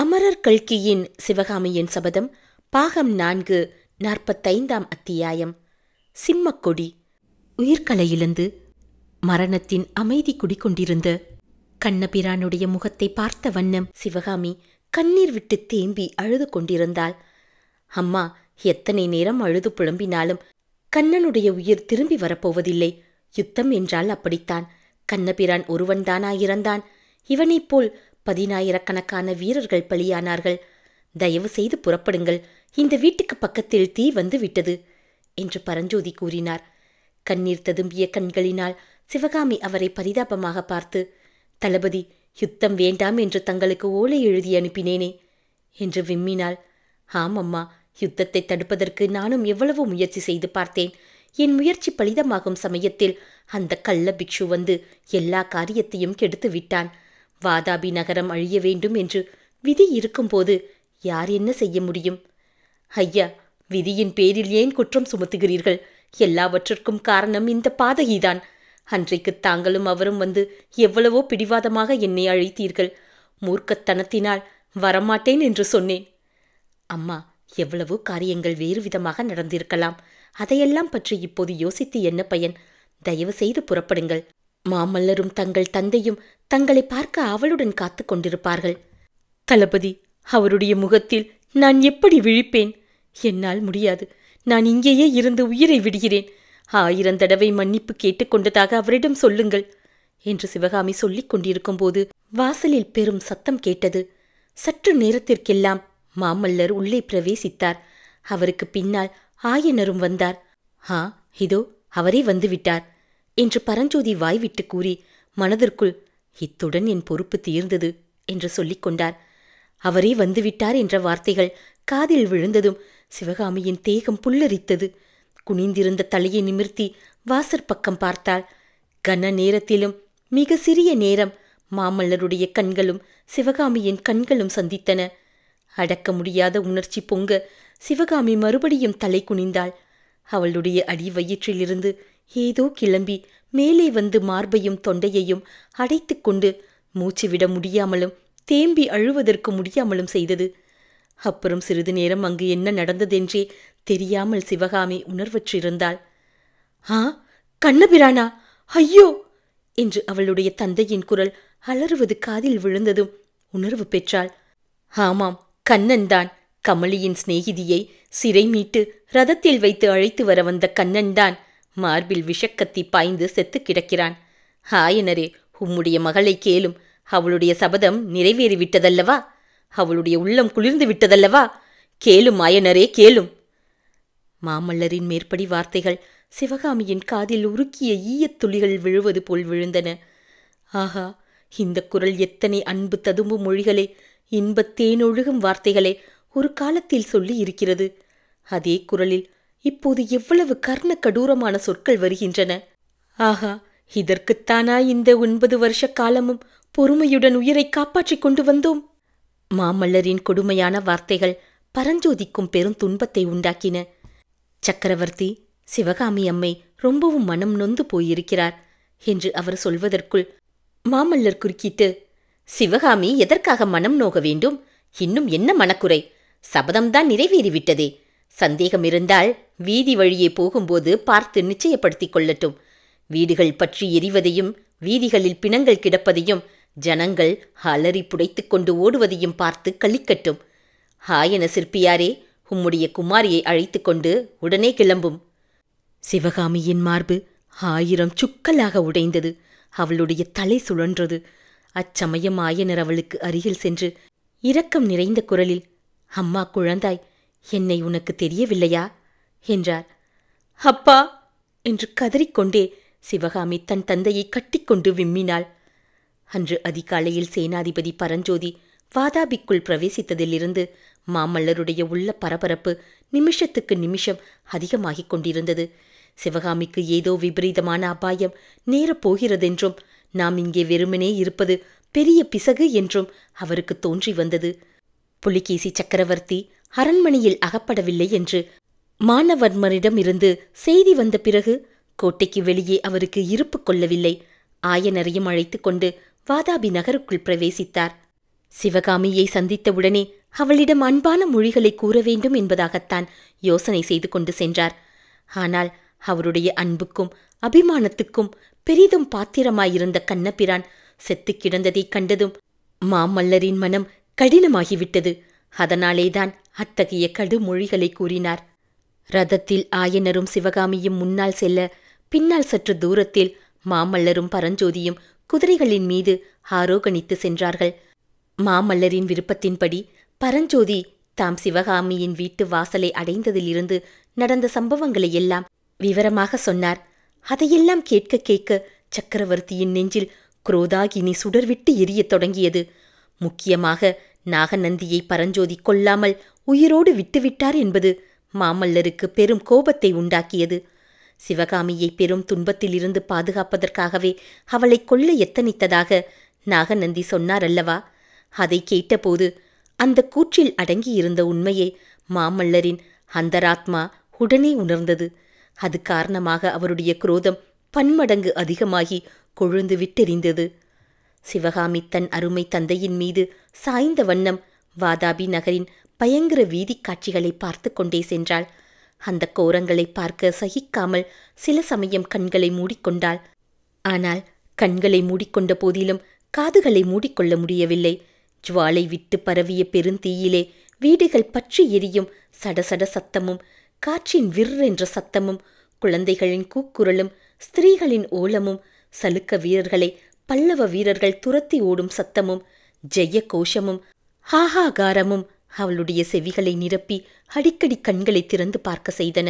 அமரர் கல்கியின் சிவகாமியின் சபதம் பாகம் 4 45ஆம் அத்தியாயம். சிம்மக்கொடி. உயிர்களை இழந்து மரணத்தின் அமைதி குடிக்கொண்டிருந்த கண்ணபிரானுடைய முகத்தை பார்த்த வண்ணம் சிவகாமி கண்ணீர் விட்டு தேம்பி அழுது கொண்டிருந்தாள். அம்மா, எத்தனை நேரம் அழுது புலம்பினாலும் கண்ணனுடைய உயிர் திரும்பி வரப்போவதில்லை. யுத்தம் என்றால் அப்படித்தான். கண்ணபிரான் ஒருவன்தானாயிரந்தான். இவனைப் போல் 10,000கணக்கான வீரர்கள் பலியானார்கள். தயவு செய்து புறப்படுங்கள், இந்த வீட்டுக்கு பக்கத்தில் தீ வந்து விட்டது என்று பரஞ்சோதி கூறினார். கண்ணீர் ததும்பிய கண்களினால் சிவகாமி அவரை பரிதாபமாக பார்த்து, தளபதி, யுத்தம் வேண்டாம் என்று தங்களுக்கு ஓலை எழுதி அனுப்பினேனே என்று விம்மினாள். ஆமம்மா, யுத்தத்தை தடுப்பதற்கு நானும் எவ்வளவோ முயற்சி செய்து பார்த்தேன். என் முயற்சி பலிதமாகும் சமயத்தில் அந்த கள்ள பிக்ஷு வந்து எல்லா காரியத்தையும் கெடுத்து விட்டான். வாதாபி நகரம் அழிய வேண்டும் என்று விதி இருக்கும்போது யார் என்ன செய்ய முடியும்? ஐயா, விதியின் பேரில் ஏன் குற்றம் சுமத்துகிறீர்கள்? எல்லாவற்றிற்கும் காரணம் இந்த பாதகிதான். அன்றைக்கு தாங்களும் அவரும் வந்து எவ்வளவோ பிடிவாதமாக என்னை அழைத்தீர்கள். மூர்க்கத்தனத்தினால் வரமாட்டேன் என்று சொன்னேன். அம்மா, எவ்வளவோ காரியங்கள் வேறு விதமாக நடந்திருக்கலாம். அதையெல்லாம் பற்றி இப்போது யோசித்து என்ன பயன்? தயவு செய்து புறப்படுங்கள். மாமல்லரும் தங்கள் தந்தையும் தங்களை பார்க்க ஆவலுடன் காத்து கொண்டிருப்பார்கள். தளபதி, அவருடைய முகத்தில் நான் எப்படி விழிப்பேன்? என்னால் முடியாது. நான் இங்கேயே இருந்து உயிரை விடுகிறேன். 1000 தடவை மன்னிப்பு கேட்டுக்கொண்டதாக அவரிடம் சொல்லுங்கள் என்று சிவகாமி சொல்லிக் கொண்டிருக்கும் போது வாசலில் பெரும் சத்தம் கேட்டது. சற்று நேரத்திற்கெல்லாம் மாமல்லர் உள்ளே பிரவேசித்தார். அவருக்கு பின்னால் ஆயனரும் வந்தார். இதோ அவரே வந்துவிட்டார் என்று பரஞ்சோதி வாய்விட்டு கூறி மனதிற்குள், இத்துடன் என் பொறுப்பு தீர்ந்தது என்று சொல்லிக் கொண்டார். அவரே வந்துவிட்டார் என்ற வார்த்தைகள் காதில் விழுந்ததும் சிவகாமியின் தேகம் புல்லரித்தது. குனிந்திருந்த தலையை நிமிர்த்தி வாசற்பக்கம் பார்த்தாள். கன நேரத்திலும் மிக சிறிய நேரம் மாமல்லருடைய கண்களும் சிவகாமியின் கண்களும் சந்தித்தன. அடக்க முடியாத உணர்ச்சி பொங்க சிவகாமி மறுபடியும் தலை குனிந்தாள். அவளுடைய அடி வயிற்றிலிருந்து ஏதோ கிளம்பி மேலே வந்து மார்பையும் தொண்டையையும் அடைத்து கொண்டு மூச்சு விட முடியாமலும் தேம்பி அழுவதற்கு முடியாமலும் செய்தது. அப்புறம் சிறிது நேரம் அங்கு என்ன நடந்ததென்றே தெரியாமல் சிவகாமி உணர்வற்றிருந்தாள். கண்ணபிரானா, ஐயோ என்று அவளுடைய தந்தையின் குரல் அலறுவது காதில் விழுந்ததும் உணர்வு பெற்றாள். ஆமாம், கண்ணன்தான். கமலியின் சிநேகிதியை சிறை மீட்டு ரதத்தில் வைத்து அழைத்து வர வந்த கண்ணன்தான் மார்பில் விஷக்கத்தி பாய்ந்து செத்து கிடக்கிறான். ஆயனரே, உம்முடைய மகளை கேளும். அவளுடைய சபதம் நிறைவேறிவிட்டதல்லவா? அவளுடைய உள்ளம் குளிர்ந்து விட்டதல்லவா? கேளும் ஆயனரே, கேளும். மாமல்லரின் மேற்படி வார்த்தைகள் சிவகாமியின் காதில் உருக்கிய ஈயத் துளிகள் விழுவது போல் விழுந்தன. ஆஹா, இந்த குரல் எத்தனை அன்பு ததும்பும் மொழிகளை, இன்பத்தேனொழுகும் வார்த்தைகளை ஒரு காலத்தில் சொல்லி இருக்கிறது. அதே குரலில் இப்போது எவ்வளவு கர்ண கடூரமான சொற்கள் வருகின்றன. ஆஹா, இதற்குத்தானா இந்த 9 வருஷ காலமும் பொறுமையுடன் உயிரை காப்பாற்றிக் கொண்டு வந்தோம்? மாமல்லரின் கொடுமையான வார்த்தைகள் பரஞ்சோதிக்கும் பெரும் துன்பத்தை உண்டாக்கின. சக்கரவர்த்தி, சிவகாமி அம்மை ரொம்பவும் மனம் நொந்து போயிருக்கிறார் என்று அவர் சொல்வதற்குள் மாமல்லர் குறுக்கிட்டு, சிவகாமி எதற்காக மனம் நோக வேண்டும்? இன்னும் என்ன மனக்குறை? சபதம்தான் நிறைவேறிவிட்டதே. சந்தேகம் இருந்தால் வீதி வழியே போகும்போது பார்த்து நிச்சயப்படுத்திக் கொள்ளட்டும். வீடுகள் பற்றி எரிவதையும் வீதிகளில் பிணங்கள் கிடப்பதையும் ஜனங்கள் அலறி புடைத்து கொண்டு ஓடுவதையும் பார்த்து கழிக்கட்டும். ஆயன சிற்பியாரே, உம்முடைய குமாரியை அழைத்து கொண்டு உடனே கிளம்பும். சிவகாமியின் மார்பு 1000 சுக்கலாக உடைந்தது. அவளுடைய தலை சுழன்றது. அச்சமயம் ஆயனர் அவளுக்கு அருகில் சென்று இரக்கம் நிறைந்த குரலில், அம்மா குழந்தாய், என்னை உனக்கு தெரியவில்லையா என்றார். அப்பா என்று கதறிக்கொண்டே சிவகாமி தன் தந்தையை கட்டிக்கொண்டு விம்மினாள். அன்று அதிகாலையில் சேனாதிபதி பரஞ்சோதி வாதாபிக்குள் பிரவேசித்ததிலிருந்து மாமல்லருடைய உள்ள பரபரப்பு நிமிஷத்துக்கு நிமிஷம் அதிகமாகிக் கொண்டிருந்தது. சிவகாமிக்கு ஏதோ விபரீதமான அபாயம் நேரப்போகிறதென்றும் நாம் இங்கே வெறுமனே இருப்பது பெரிய பிசகு என்றும் அவருக்கு தோன்றி வந்தது. புலிகேசி சக்கரவர்த்தி அரண்மனையில் அகப்படவில்லை என்று மானவர்மரிடமிருந்து செய்தி வந்த பிறகு கோட்டைக்கு வெளியே அவருக்கு இருப்பு கொள்ளவில்லை. ஆயனரையும் அழைத்து கொண்டு வாதாபி நகருக்குள் பிரவேசித்தார். சிவகாமியை சந்தித்தவுடனே அவளிடம் அன்பான மொழிகளை கூற வேண்டும் என்பதாகத்தான் யோசனை செய்து கொண்டு சென்றார். ஆனால் அவருடைய அன்புக்கும் அபிமானத்துக்கும் பெரிதும் பாத்திரமாயிருந்த கண்ணபிரான் செத்துக் கிடந்ததைக் கண்டதும் மாமல்லரின் மனம் கடினமாகிவிட்டது. அதனாலேதான் அத்தகைய கடுமொழிகளை கூறினார். ரதத்தில் ஆயனரும் சிவகாமியும் முன்னால் செல்ல, பின்னால் சற்று தூரத்தில் மாமல்லரும் பரஞ்சோதியும் குதிரைகளின் மீது ஆரோகணித்து சென்றார்கள். மாமல்லரின் விருப்பத்தின்படி பரஞ்சோதி தாம் சிவகாமியின் வீட்டு வாசலை அடைந்ததிலிருந்து நடந்த சம்பவங்களை எல்லாம் விவரமாக சொன்னார். அதையெல்லாம் கேட்க கேட்க சக்கரவர்த்தியின் நெஞ்சில் குரோதாகினி சுடர்விட்டு எரியத் தொடங்கியது. முக்கியமாக நாகநந்தியை பரஞ்சோதி கொல்லாமல் உயிரோடு விட்டுவிட்டார் என்பது மாமல்லருக்கு பெரும் கோபத்தை உண்டாக்கியது. சிவகாமியை பெரும் துன்பத்திலிருந்து பாதுகாப்பதற்காகவே அவளை கொல்ல எத்தனித்ததாக நாகநந்தி சொன்னார் அல்லவா? அதை கேட்டபோது அந்த கூற்றில் அடங்கியிருந்த உண்மையை மாமல்லரின் அந்தராத்மா உடனே உணர்ந்தது. அது காரணமாக அவருடைய குரோதம் பன்மடங்கு அதிகமாகி கொழுந்து விட்டெறிந்தது. சிவகாமி தன் அருமை தந்தையின் மீது சாய்ந்த வண்ணம் வாதாபி நகரின் பயங்கர வீதிக் காட்சிகளை பார்த்து கொண்டே சென்றாள். அந்த கோரங்களை பார்க்க சகிக்காமல் சில சமயம் கண்களை மூடிக்கொண்டாள். ஆனால் கண்களை மூடிக்கொண்ட போதிலும் காதுகளை மூடிக்கொள்ள முடியவில்லை. ஜுவாலை விட்டு பரவிய பெருந்தீயிலே வீடுகள் பற்றி எரியும் சடசட சத்தமும், காற்றின் விர் என்ற சத்தமும், குழந்தைகளின் கூக்குரலும், ஸ்திரீகளின் ஓலமும், சலுக்க வீரர்களை பல்லவ வீரர்கள் துரத்தி ஓடும் சத்தமும், ஜெய கோஷமும், ஹாஹாகாரமும் அவளுடைய செவிகளை நிரப்பி அடிக்கடி கண்களை திறந்து பார்க்க செய்தன.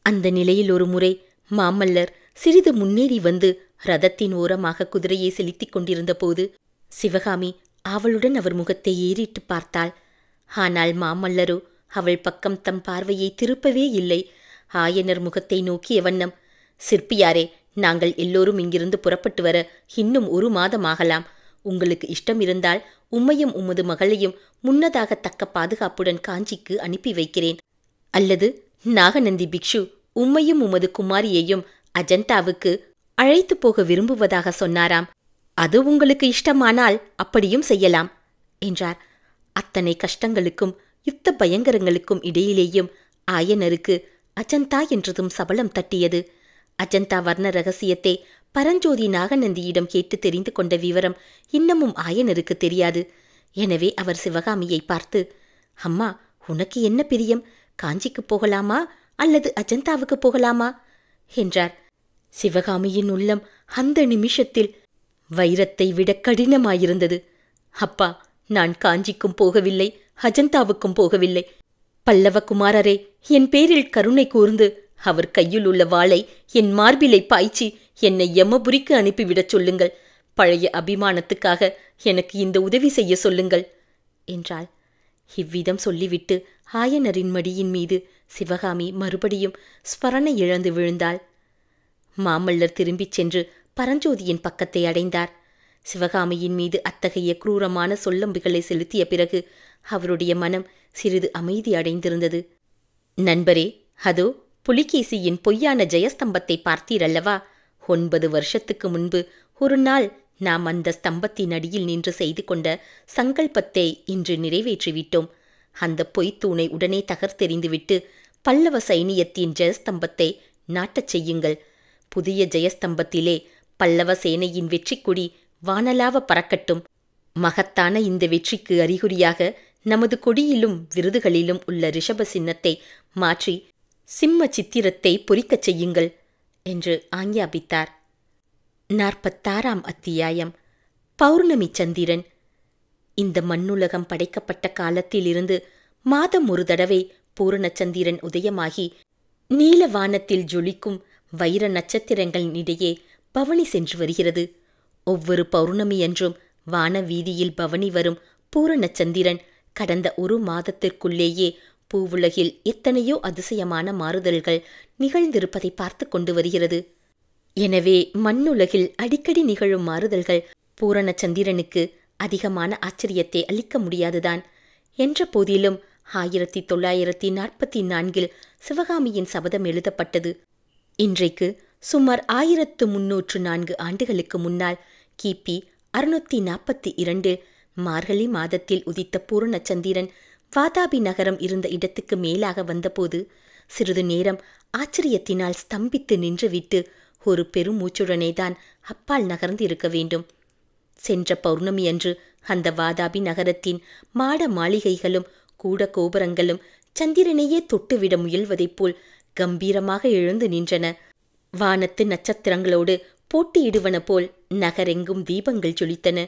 அந்த நிலையில் ஒரு முறை மாமல்லர் சிறிது முன்னேறி வந்து ரதத்தின் ஓரமாக குதிரையை செலுத்திக் கொண்டிருந்த போது சிவகாமி அவளுடன் அவர் முகத்தை ஏறிட்டு பார்த்தாள். ஆனால் மாமல்லரோ அவள் பக்கம் தம் பார்வையை திருப்பவே இல்லை. ஆயனர் முகத்தை நோக்கிய வண்ணம், சிற்பியாரே, நாங்கள் எல்லோரும் இங்கிருந்து புறப்பட்டு வர இன்னும் 1 மாதம் ஆகலாம். உங்களுக்கு இஷ்டம் இருந்தால் உம்மையும் உமது மகளையும் முன்னதாக தக்க பாதுகாப்புடன் காஞ்சிக்கு அனுப்பி வைக்கிறேன். அல்லது நாகநந்தி பிக்ஷு உம்மையும் உமது குமாரியையும் அஜந்தாவுக்கு அழைத்து போக விரும்புவதாக சொன்னாராம். அது உங்களுக்கு இஷ்டமானால் அப்படியும் செய்யலாம் என்றார். அத்தனை கஷ்டங்களுக்கும் யுத்த பயங்கரங்களுக்கும் இடையிலேயும் ஆயனருக்கு அஜந்தா என்றதும் சபலம் தட்டியது. அஜந்தா வர்ண ரகசியத்தை பரஞ்சோதி நாகநந்தியிடம் கேட்டு தெரிந்து கொண்ட விவரம் இன்னமும் ஆயனருக்கு தெரியாது. எனவே அவர் சிவகாமியை பார்த்து, அம்மா, உனக்கு என்ன பிரியம்? காஞ்சிக்கு போகலாமா அல்லது அஜந்தாவுக்கு போகலாமா என்றார். சிவகாமியின் உள்ளம் அந்த நிமிஷத்தில் வைரத்தை விட கடினமாயிருந்தது. அப்பா, நான் காஞ்சிக்கும் போகவில்லை, அஜந்தாவுக்கும் போகவில்லை. பல்லவ குமாரரே, என் பேரில் கருணை கூர்ந்து அவர் கையில் உள்ள வாளை என் மார்பிலை பாய்ச்சி என்னை யமபுரிக்கு அனுப்பிவிடச் சொல்லுங்கள். பழைய அபிமானத்துக்காக எனக்கு இந்த உதவி செய்ய சொல்லுங்கள் என்றாள். இவ்விதம் சொல்லிவிட்டு ஆயனரின் மடியின் மீது சிவகாமி மறுபடியும் ஸ்மரணை இழந்து விழுந்தாள். மாமல்லர் திரும்பிச் சென்று பரஞ்சோதியின் பக்கத்தை அடைந்தார். சிவகாமியின் மீது அத்தகைய குரூரமான சொல்லம்புகளை செலுத்திய பிறகு அவருடைய மனம் சிறிது அமைதி அடைந்திருந்தது. நண்பரே, அதோ புலிகேசியின் பொய்யான ஜெயஸ்தம்பத்தை பார்த்தீரல்லவா? 9 வருஷத்துக்கு முன்பு ஒரு நாள் நாம் அந்த ஸ்தம்பத்தின் அடியில் நின்று செய்து கொண்ட சங்கல்பத்தை இன்று நிறைவேற்றிவிட்டோம். அந்த பொய்த்தூணை உடனே தகர்த்தெறிந்துவிட்டு பல்லவ சைனியத்தின் ஜெயஸ்தம்பத்தை நாட்டச் செய்யுங்கள். புதிய ஜெயஸ்தம்பத்திலே பல்லவ சேனையின் வெற்றிக்கொடி வானலாவ பறக்கட்டும். மகத்தான இந்த வெற்றிக்கு அறிகுறியாக நமது கொடியிலும் விருதுகளிலும் உள்ள ரிஷப சின்னத்தை மாற்றி சிம்ம சித்திரத்தை பொறிக்கச் செய்யுங்கள் என்று ஆஞ்ஞாபித்தார். 46ஆம் அத்தியாயம். பௌர்ணமி சந்திரன். இந்த மண்ணுலகம் படைக்கப்பட்ட காலத்திலிருந்து மாதம் ஒரு தடவை பூரணச்சந்திரன் உதயமாகி நீல வானத்தில் ஜொலிக்கும் வைர நட்சத்திரங்களினிடையே பவனி சென்று வருகிறது. ஒவ்வொரு பௌர்ணமியன்றும் வான வீதியில் பவனி வரும் பூரணச்சந்திரன் கடந்த 1 மாதத்திற்குள்ளேயே பூவுலகில் எத்தனையோ அதிசயமான மாறுதல்கள் நிகழ்ந்திருப்பதை பார்த்து கொண்டு வருகிறது. எனவே மண்ணுலகில் அடிக்கடி நிகழும் மாறுதல்கள் பூரணச்சந்திரனுக்கு அதிகமான ஆச்சரியத்தை அளிக்க முடியாதுதான். என்ற போதிலும் 1944 சிவகாமியின் சபதம் எழுதப்பட்டது. இன்றைக்கு சுமார் 1304 ஆண்டுகளுக்கு முன்னால் கிபி 642 மார்கழி மாதத்தில் உதித்த பூரண சந்திரன் வாதாபி நகரம் இருந்த இடத்துக்கு மேலாக வந்தபோது சிறிது நேரம் ஆச்சரியத்தினால் ஸ்தம்பித்து நின்றுவிட்டு ஒரு பெருமூச்சுடனேதான் அப்பால் நகர்ந்து இருக்க வேண்டும். சென்ற பௌர்ணமி அன்று அந்த வாதாபி நகரத்தின் மாட மாளிகைகளும் கூட கோபுரங்களும் சந்திரனையே தொட்டுவிட முயல்வதைப் போல் கம்பீரமாக எழுந்து நின்றன. வானத்து நட்சத்திரங்களோடு போட்டியிடுவன போல் நகரெங்கும் தீபங்கள் ஜொலித்தன.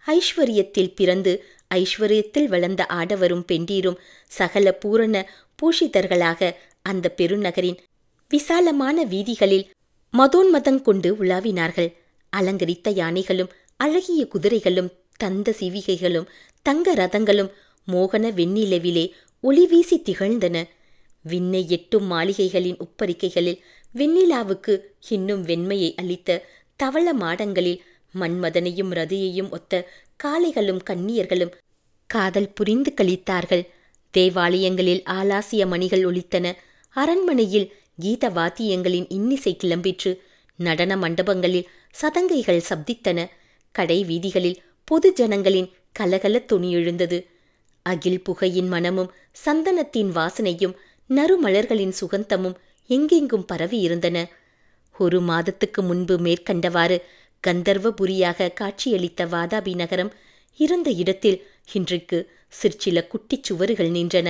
ஐஸ்வர்யத்தில் பிறந்து ஐஸ்வர்யத்தில் வளர்ந்த ஆடவரும் பெண்டீரும் சகல பூரண பூஷிதர்களாக அந்த பெருநகரின் விசாலமான வீதிகளில் மதோன்மதங்கொண்டு உலாவினார்கள். அலங்கரித்த யானைகளும் அழகிய குதிரைகளும் தந்த சிவிகைகளும் தங்க ரதங்களும் மோகன வெண்ணிலவிலே ஒளி வீசி திகழ்ந்தன. விண்ணை எட்டும் மாளிகைகளின் உப்பரிக்கைகளில் வெண்ணிலாவுக்கு இன்னும் வெண்மையை அளித்த தவள மாடங்களில் மன்மதனையும் ரதியையும் ஒத்த காளைகளும் கன்னியர்களும் காதல் புரிந்து கழித்தார்கள். தேவாலயங்களில் ஆலாசிய மணிகள் ஒலித்தன. அரண்மனையில் கீத வாத்தியங்களின் இன்னிசை கிளம்பிற்று. நடன மண்டபங்களில் சதங்கைகள் சப்தித்தன. கடை வீதிகளில் பொது ஜனங்களின் கலகல துணி எழுந்தது. அகில் புகையின் மனமும் சந்தனத்தின் வாசனையும் நறுமலர்களின் சுகந்தமும் எங்கெங்கும் பரவியிருந்தன. ஒரு மாதத்துக்கு முன்பு மேற்கண்டவாறு கந்தர்வபுரியாக காட்சியளித்த வாதாபி நகரம் இருந்த இடத்தில் இன்றைக்கு சிற்சில குட்டிச் சுவறுகள் நின்றன.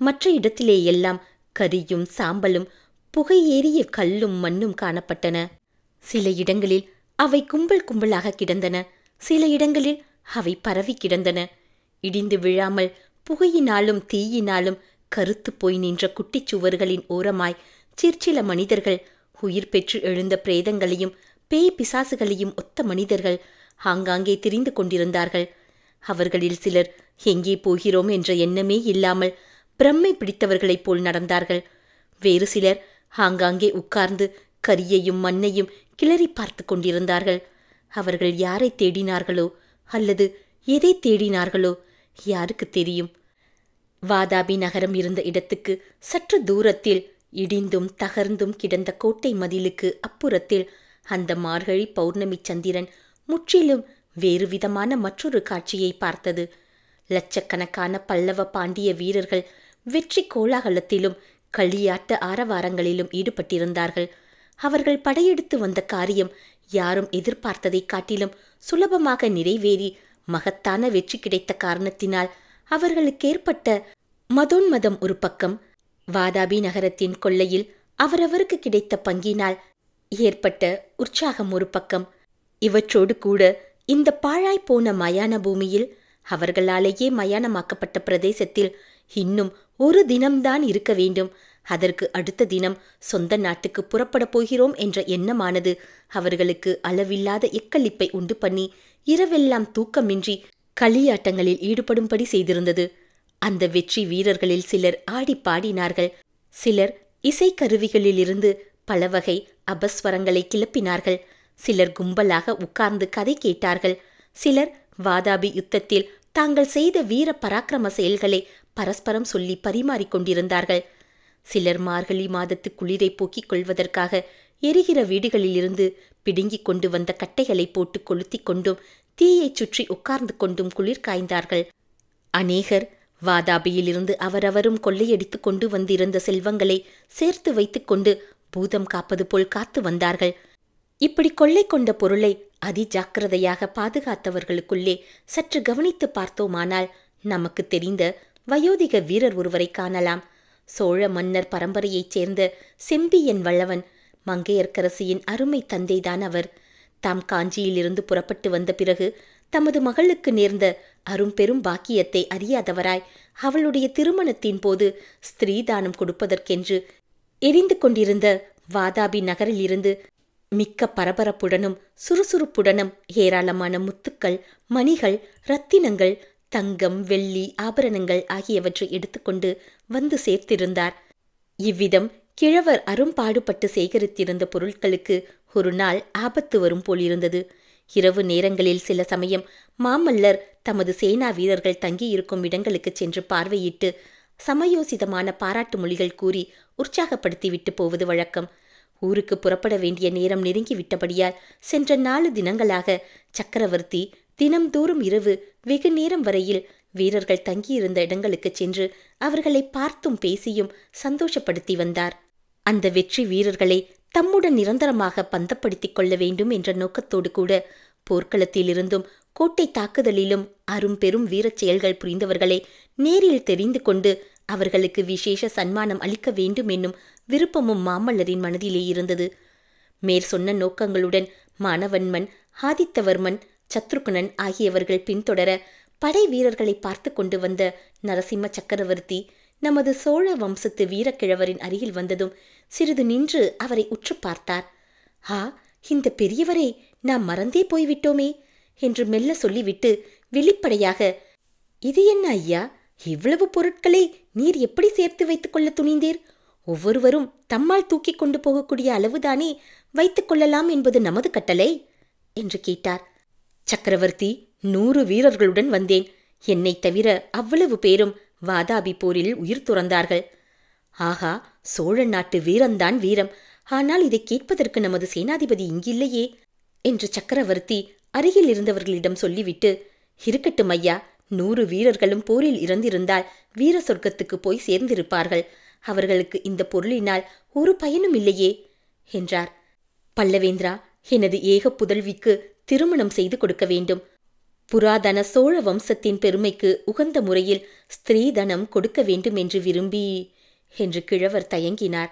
மற்ற இடத்திலேயெல்லாம் கரியும் சாம்பலும் புகையேறிய கல்லும் மண்ணும் காணப்பட்டன. சில இடங்களில் அவை கும்பல் கும்பலாக கிடந்தன. சில இடங்களில் அவை பரவி கிடந்தன. இடிந்து விழாமல் புகையினாலும் தீயினாலும் கருத்து போய் நின்ற குட்டிச் சுவர்களின் ஓரமாய் சிற்சில மனிதர்கள், உயிர் பெற்று எழுந்த பிரேதங்களையும் பேய் பிசாசுகளையும் ஒத்த மனிதர்கள் ஆங்காங்கே திரிந்து கொண்டிருந்தார்கள். அவர்களில் சிலர் எங்கே போகிறோம் என்ற எண்ணமே இல்லாமல் பிரம்மை பிடித்தவர்களைப் போல் நடந்தார்கள். வேறு சிலர் ஆங்காங்கே உட்கார்ந்து கரியையும் மண்ணையும் கிளறி பார்த்து கொண்டிருந்தார்கள். அவர்கள் யாரை தேடினார்களோ அல்லது எதை தேடினார்களோ யாருக்கு தெரியும்? வாதாபி நகரம் இருந்த இடத்துக்கு சற்று தூரத்தில் இடிந்தும் தகர்ந்தும் கிடந்த கோட்டை மதிலுக்கு அப்புறத்தில் அந்த மார்கழி பௌர்ணமி சந்திரன் முற்றிலும் வேறுவிதமான மற்றொரு காட்சியை பார்த்தது. லட்சக்கணக்கான பல்லவ பாண்டிய வீரர்கள் வெற்றி கோலாகலத்திலும் களியாட்ட ஆரவாரங்களிலும் ஈடுபட்டிருந்தார்கள். அவர்கள் படையெடுத்து வந்த காரியம் யாரும் எதிர்பார்த்ததை காட்டிலும் சுலபமாக நிறைவேறி மகத்தான வெற்றி கிடைத்த காரணத்தினால் அவர்களுக்கேற்பட்ட மதோன்மதம் ஒரு பக்கம், வாதாபி நகரத்தின் கொள்ளையில் அவரவருக்கு கிடைத்த பங்கினால் ஏற்பட்ட உற்சாகம் ஒரு பக்கம். இவற்றோடு கூட இந்த பாழாய்ப்போன மயான பூமியில், அவர்களாலேயே மயானமாக்கப்பட்ட பிரதேசத்தில் இன்னும் ஒரு தினம்தான் இருக்க வேண்டும். அதற்கு அடுத்த தினம் சொந்த நாட்டுக்கு புறப்படப் போகிறோம் என்ற எண்ணமானது அவர்களுக்கு அளவில்லாத எக்களிப்பை உண்டு பண்ணி இரவெல்லாம் தூக்கமின்றி களியாட்டங்களில் ஈடுபடும்படி செய்திருந்தது. அந்த வெற்றி வீரர்களில் சிலர் ஆடி பாடினார்கள். சிலர் இசைக்கருவிகளிலிருந்து பல வகை அபஸ்வரங்களை கிளப்பினார்கள். சிலர் கும்பலாக உட்கார்ந்து கதை கேட்டார்கள். சிலர் வாதாபி யுத்தத்தில் தாங்கள் செய்த வீர பராக்கிரம செயல்களை பரஸ்பரம் சொல்லி பரிமாறிக்கொண்டிருந்தார்கள். சிலர் மார்கழி மாதத்து குளிரை போக்கிக் கொள்வதற்காக எரிகிற வீடுகளிலிருந்து பிடுங்கிக் கொண்டு வந்த கட்டைகளை போட்டு கொளுத்தி கொண்டும் தீயைச் சுற்றி உட்கார்ந்து கொண்டும் குளிர் காய்ந்தார்கள். அநேகர் வாதாபியிலிருந்து அவரவரும் கொள்ளையடித்து கொண்டு வந்திருந்த செல்வங்களை சேர்த்து வைத்துக் கொண்டு பூதம் காப்பது போல் காத்து வந்தார்கள். இப்படி கொள்ளை கொண்ட பொருளை அதிஜாக்கிரதையாக பாதுகாத்தவர்களுக்குள்ளே சற்று கவனித்து பார்த்தோமானால் நமக்கு தெரிந்த வயோதிக வீரர் ஒருவரை காணலாம். சோழ மன்னர் பரம்பரையைச் சேர்ந்த செம்பியன் வல்லவன், மங்கையர்க்கரசியின் அருமை தந்தைதான் அவர். தாம் காஞ்சியிலிருந்து புறப்பட்டு வந்த பிறகு தமது மகளுக்கு நேர்ந்த அரும்பெரும் பாக்கியத்தை அறியாதவராய் அவளுடைய திருமணத்தின் போது ஸ்திரீதானம் கொடுப்பதற்கென்று எரிந்து கொண்டிருந்த வாதாபி நகரிலிருந்து மிக்க பரபரப்புடனும் சுறுசுறுப்புடனும் ஏராளமான முத்துக்கள், மணிகள், இரத்தினங்கள், தங்கம், வெள்ளி ஆபரணங்கள் ஆகியவற்றை எடுத்துக்கொண்டு வந்து சேர்த்திருந்தார். இவ்விதம் கிழவர் அரும்பாடுபட்டு சேகரித்திருந்த பொருட்களுக்கு ஒரு நாள் ஆபத்து வரும் போலிருந்தது. இரவு நேரங்களில் சில சமயம் மாமல்லர் தமது சேனா வீரர்கள் தங்கியிருக்கும் இடங்களுக்கு சென்று பார்வையிட்டு சமயோசிதமான பாராட்டு மொழிகள் கூறி உற்சாகப்படுத்திவிட்டு போவது வழக்கம். ஊருக்கு புறப்பட வேண்டிய நேரம் நெருங்கிவிட்டபடியால் சென்ற 4 தினங்களாக சக்கரவர்த்தி தினம்தோறும் இரவு வெகு நேரம் வரையில் வீரர்கள் தங்கியிருந்த இடங்களுக்கு சென்று அவர்களை பார்த்தும் பேசியும் சந்தோஷப்படுத்தி வந்தார். அந்த வெற்றி வீரர்களை தம்முடன் நிரந்தரமாக பந்தப்படுத்திக் கொள்ள வேண்டும் என்ற நோக்கத்தோடு கூட போர்க்களத்திலிருந்தும் கோட்டை தாக்குதலிலும் அரும்பெரும் வீரச் செயல்கள் புரிந்தவர்களை நேரில் தெரிந்து கொண்டு அவர்களுக்கு விசேஷ சன்மானம் அளிக்க வேண்டும் என்னும் விருப்பமும் மாமல்லரின் மனதிலே இருந்தது. மேற்சொன்ன நோக்கங்களுடன் மானவன்மன், ஆதித்தவர்மன், சத்ருகுணன் ஆகியவர்கள் பின்தொடர படை வீரர்களை பார்த்து கொண்டு வந்த நரசிம்ம சக்கரவர்த்தி நமது சோழ வம்சத்து வீரக்கிழவரின் அருகில் வந்ததும் சிறிது நின்று அவரை உற்று பார்த்தார். இந்த பெரியவரை நாம் மறந்தே போய்விட்டோமே என்று மெல்ல சொல்லிவிட்டு வெளிப்படையாக, இது என்ன ஐயா, இவ்வளவு பொருட்களை நீர் எப்படி சேர்த்து வைத்துக் கொள்ள துணிந்தீர்? ஒவ்வொருவரும் தம்மால் தூக்கிக் கொண்டு போகக்கூடிய அளவுதானே வைத்துக் கொள்ளலாம் என்பது நமது கட்டளை என்று கேட்டார். சக்கரவர்த்தி, 100 வீரர்களுடன் வந்தேன். என்னைத் தவிர அவ்வளவு பேரும் வாதாபி போரில் உயிர் துறந்தார்கள். ஆகா, சோழ நாட்டு வீரம்தான் வீரம். ஆனால் இதை கேட்பதற்கு நமது சேனாதிபதி இங்கில்லையே என்று சக்கரவர்த்தி அருகில் இருந்தவர்களிடம் சொல்லிவிட்டு, இருக்கட்டும் ஐயா, 100 வீரர்களும் போரில் இறந்திருந்தால் வீர சொர்க்கத்துக்கு போய் சேர்ந்திருப்பார்கள். அவர்களுக்கு இந்த பொருளினால் ஒரு பயனும் இல்லையே என்றார். பல்லவேந்திரா, எனது ஏக புதல்விக்கு திருமணம் செய்து கொடுக்க வேண்டும். புராதன சோழ வம்சத்தின் பெருமைக்கு உகந்த முறையில் ஸ்திரீதனம் கொடுக்க வேண்டும் என்று விரும்பி என்று கிழவர் தயங்கினார்.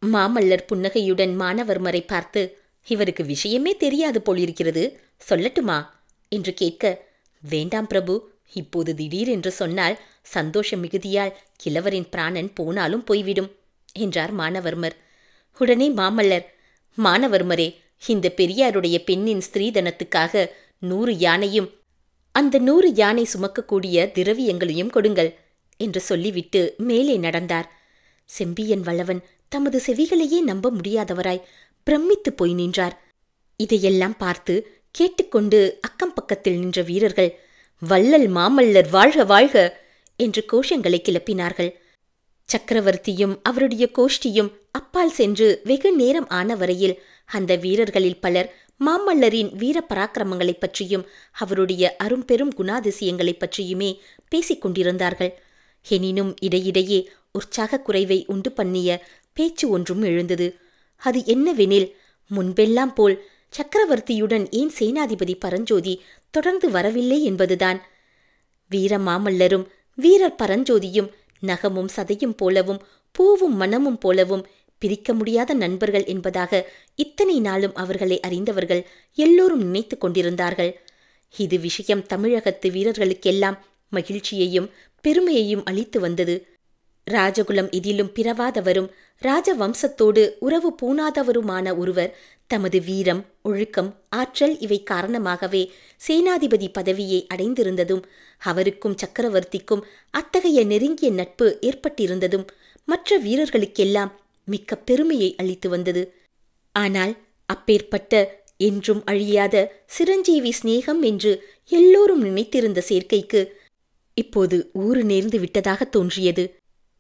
மாமல்லர் புன்னகையுடன் மானவர்மரை பார்த்து, இவருக்கு விஷயமே தெரியாது போலிருக்கிறது, சொல்லட்டுமா என்று கேட்க, வேண்டாம் பிரபு, இப்போது திடீர் என்று சொன்னால் சந்தோஷ மிகுதியால் கிழவரின் பிராணன் போனாலும் போய்விடும் என்றார் மானவர்மர். உடனே மாமல்லர், மானவர்மரே, இந்த பெரியாருடைய பெண்ணின் ஸ்திரீதனத்துக்காக 100 யானையும் அந்த 100 யானை சுமக்கக்கூடிய திரவியங்களையும் கொடுங்கள் என்று சொல்லிவிட்டு மேலே நடந்தார். செம்பியன் வளவன் தமது செவிகளையே நம்ப முடியாதவராய் பிரமித்து போய் நின்றார். இதையெல்லாம் பார்த்து கேட்டுக்கொண்டு அக்கம் பக்கத்தில் நின்ற வீரர்கள், வள்ளல் மாமல்லர் வாழ்க வாழ்க என்று கோஷங்களை கிளப்பினார்கள். சக்கரவர்த்தியும் அவருடைய கோஷ்டியும் அப்பால் சென்று வெகு நேரம் ஆன வரையில் அந்த வீரர்களில் பலர் மாமல்லரின் வீர பராக்கிரமங்களைப் பற்றியும் அவருடைய அரும்பெரும் குணாதிசயங்களைப் பற்றியுமே பேசிக் கொண்டிருந்தார்கள். எனினும் இடையிடையே உற்சாக குறைவை உண்டு பண்ணிய பேச்சு ஒன்றும் எழுந்தது. அது என்னவெனில், முன்பெல்லாம் போல் சக்கரவர்த்தியுடன் ஏன் சேனாதிபதி பரஞ்சோதி தொடர்ந்து வரவில்லை என்பதுதான். வீர மாமல்லரும் வீரர் பரஞ்சோதியும் நகமும் சதையும் போலவும் பூவும் மனமும் போலவும் பிரிக்க முடியாத நண்பர்கள் என்பதாக இத்தனை நாளும் அவர்களை அறிந்தவர்கள் எல்லோரும் நினைத்து கொண்டிருந்தார்கள். இது விஷயம் தமிழகத்து வீரர்களுக்கெல்லாம் மகிழ்ச்சியையும் பெருமையையும் அளித்து வந்தது. ராஜகுலம் இதிலும் பிறவாதவரும் ராஜவம்சத்தோடு உறவு பூணாதவருமான ஒருவர் தமது வீரம், ஒழுக்கம், ஆற்றல் இவை காரணமாகவே சேனாதிபதி பதவியை அடைந்திருந்ததும், அவருக்கும் சக்கரவர்த்திக்கும் அத்தகைய நெருங்கிய நட்பு ஏற்பட்டிருந்ததும் மற்ற வீரர்களுக்கெல்லாம் மிக்க பெருமையை அளித்து வந்தது. ஆனால் அப்பேற்பட்ட என்றும் அழியாத சிரஞ்சீவி சிநேகம் என்று எல்லோரும் நினைத்திருந்த சேர்க்கைக்கு இப்போது ஊறு நேர்ந்து விட்டதாக தோன்றியது.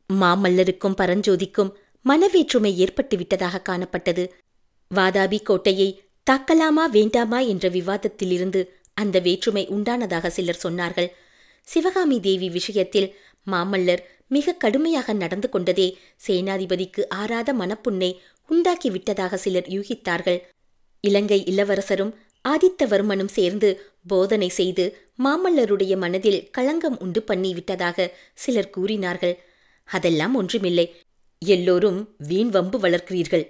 மாமல்லருக்கும் பரஞ்சோதிக்கும் மனவேற்றுமை ஏற்பட்டு விட்டதாக காணப்பட்டது. வாதாபி கோட்டையை தாக்கலாமா வேண்டாமா என்ற விவாதத்திலிருந்து அந்த வேற்றுமை உண்டானதாக சிலர் சொன்னார்கள். சிவகாமி தேவி விஷயத்தில் மாமல்லர் மிக கடுமையாக நடந்து கொண்டதே சேனாதிபதிக்கு ஆறாத மனப்புண்ணை உண்டாக்கிவிட்டதாக சிலர் யூகித்தார்கள். இலங்கை இளவரசரும் ஆதித்தவர்மனும் சேர்ந்து போதனை செய்து மாமல்லருடைய மனதில் களங்கம் உண்டு பண்ணி விட்டதாக சிலர் கூறினார்கள். அதெல்லாம் ஒன்றுமில்லை, எல்லோரும் வீண் வம்பு வளர்க்கிறீர்கள்.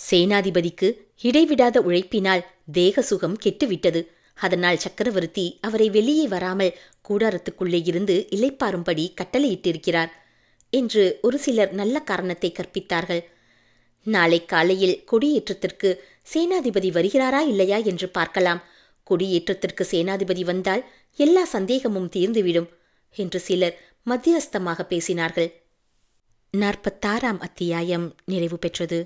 சேனாதிபதிக்கு இடைவிடாத உழைப்பினால் தேக சுகம் கெட்டுவிட்டது. அதனால் சக்கரவர்த்தி அவரை வெளியே வராமல் கூடாரத்துக்குள்ளே இருந்து இளைப்பாறும்படி கட்டளையிட்டிருக்கிறார் என்று ஒரு சிலர் நல்ல காரணத்தை கற்பித்தார்கள். நாளை காலையில் கொடியேற்றத்திற்கு சேனாதிபதி வருகிறாரா இல்லையா என்று பார்க்கலாம். கொடியேற்றத்திற்கு சேனாதிபதி வந்தால் எல்லா சந்தேகமும் தீர்ந்துவிடும் என்று சிலர் மத்தியஸ்தமாக பேசினார்கள். 46ஆம் அத்தியாயம் நிறைவு பெற்றது.